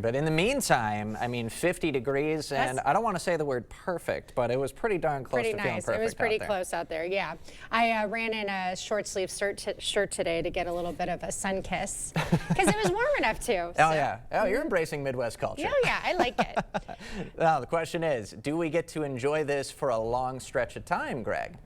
But in the meantime, I mean, 50 degrees, and I don't want to say the word perfect, but it was pretty darn close to feeling perfect. It was pretty close out there, yeah. I ran in a short sleeve shirt today to get a little bit of a sun kiss because it was warm enough too. So. Oh, yeah. Oh, you're embracing Midwest culture. Oh, yeah, I like it. Now, the question is, do we get to enjoy this for a long stretch of time, Greg?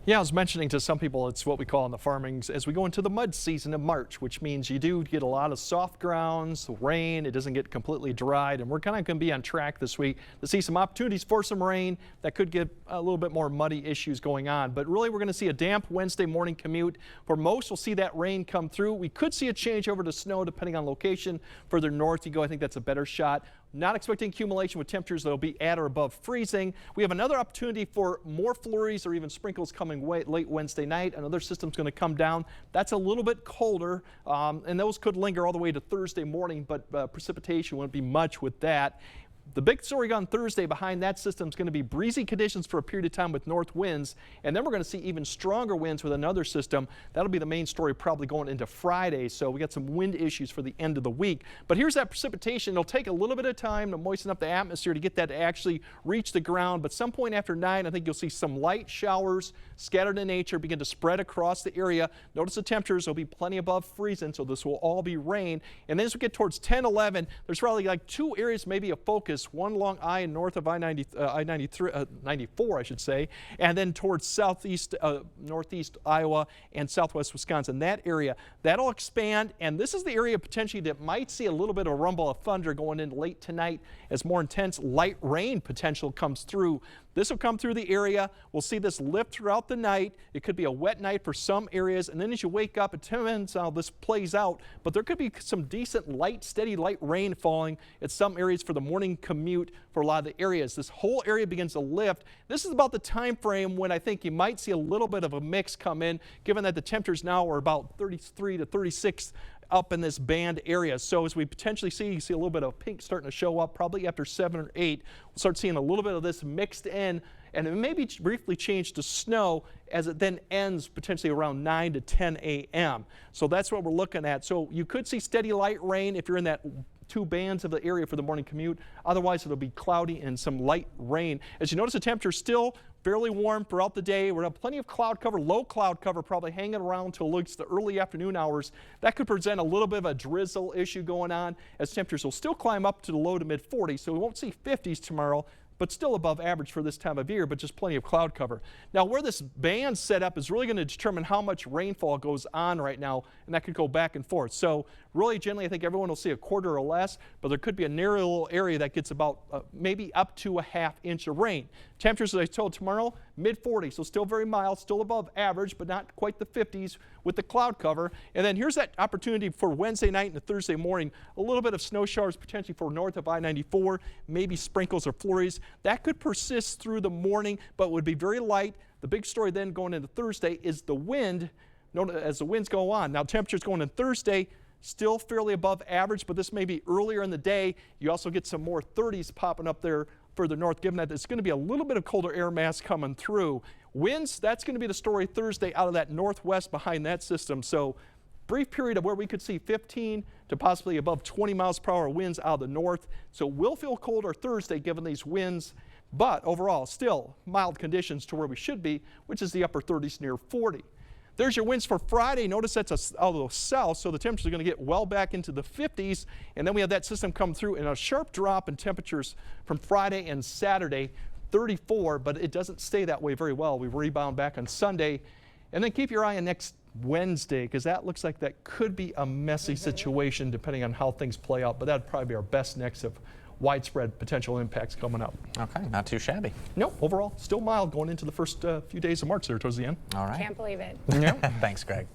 Yeah, I was mentioning to some people it's what we call in the farming as we go into the mud season of March, which means you do get a lot of soft grounds, rain, it doesn't get completely dried, and we're kind of going to be on track this week to see some opportunities for some rain that could get a little bit more muddy issues going on. But really we're going to see a damp Wednesday morning commute. For most, we'll see that rain come through. We could see a change over to snow depending on location. Further north you go, I think that's a better shot. Not expecting accumulation with temperatures that will be at or above freezing. We have another opportunity for more flurries or even sprinkles coming late Wednesday night. Another system's going to come down. That's a little bit colder, and those could linger all the way to Thursday morning, but precipitation won't be much with that. The big story on Thursday behind that system is going to be breezy conditions for a period of time with north winds, and then we're going to see even stronger winds with another system. That'll be the main story probably going into Friday, so we got some wind issues for the end of the week. But here's that precipitation. It'll take a little bit of time to moisten up the atmosphere to get that to actually reach the ground, but some point after 9, I think you'll see some light showers scattered in nature begin to spread across the area. Notice the temperatures will be plenty above freezing, so this will all be rain. And then as we get towards 10, 11, there's probably like 2 areas maybe of focus. One along I and north of I-94, I should say, and then towards southeast, northeast Iowa and southwest Wisconsin. That area, that'll expand, and this is the area potentially that might see a little bit of a rumble of thunder going in late tonight as more intense light rain potential comes through. This will come through the area. We'll see this lift throughout the night. It could be a wet night for some areas, and then as you wake up, it depends how this plays out, but there could be some decent light, steady light rain falling at some areas for the morning commute for a lot of the areas. This whole area begins to lift. This is about the time frame when I think you might see a little bit of a mix come in, given that the temperatures now are about 33 to 36 up in this band area. So as we potentially see, you see a little bit of pink starting to show up probably after 7 or 8. We'll start seeing a little bit of this mixed in, and it may be briefly changed to snow as it then ends potentially around 9 to 10 a.m. So that's what we're looking at. So you could see steady light rain if you're in that 2 bands of the area for the morning commute. Otherwise, it'll be cloudy and some light rain. As you notice, the temperature still fairly warm throughout the day. We're going to have plenty of cloud cover, low cloud cover, probably hanging around until the early afternoon hours. That could present a little bit of a drizzle issue going on as temperatures will still climb up to the low to mid 40s. So we won't see 50s tomorrow, but still above average for this time of year, but just plenty of cloud cover. Now, where this band's set up is really going to determine how much rainfall goes on right now, and that could go back and forth. So really, generally, I think everyone will see a quarter or less, but there could be a narrow little area that gets about maybe up to a ½ inch of rain. Temperatures, as I told tomorrow, mid 40s, so still very mild, still above average, but not quite the 50s with the cloud cover. And then here's that opportunity for Wednesday night and Thursday morning, a little bit of snow showers potentially for north of I-94, maybe sprinkles or flurries. That could persist through the morning, but would be very light. The big story then going into Thursday is the wind, as the winds go on. Now temperatures going into Thursday, still fairly above average, but this may be earlier in the day. You also get some more 30s popping up there further north, given that it's going to be a little bit of colder air mass coming through. Winds, that's going to be the story Thursday out of that northwest behind that system. So brief period of where we could see 15 to possibly above 20 miles per hour winds out of the north. So we'll feel colder Thursday given these winds, but overall still mild conditions to where we should be, which is the upper 30s near 40. There's your winds for Friday. Notice that's out of the south, so the temperatures are going to get well back into the 50s. And then we have that system come through and a sharp drop in temperatures from Friday and Saturday, 34, but it doesn't stay that way very well. We rebound back on Sunday. And then keep your eye on next Wednesday, because that looks like that could be a messy situation depending on how things play out. But that'd probably be our best next of widespread potential impacts coming up. Okay, not too shabby. Nope, overall, still mild going into the first few days of March there towards the end. All right. Can't believe it. Yeah. Thanks, Greg.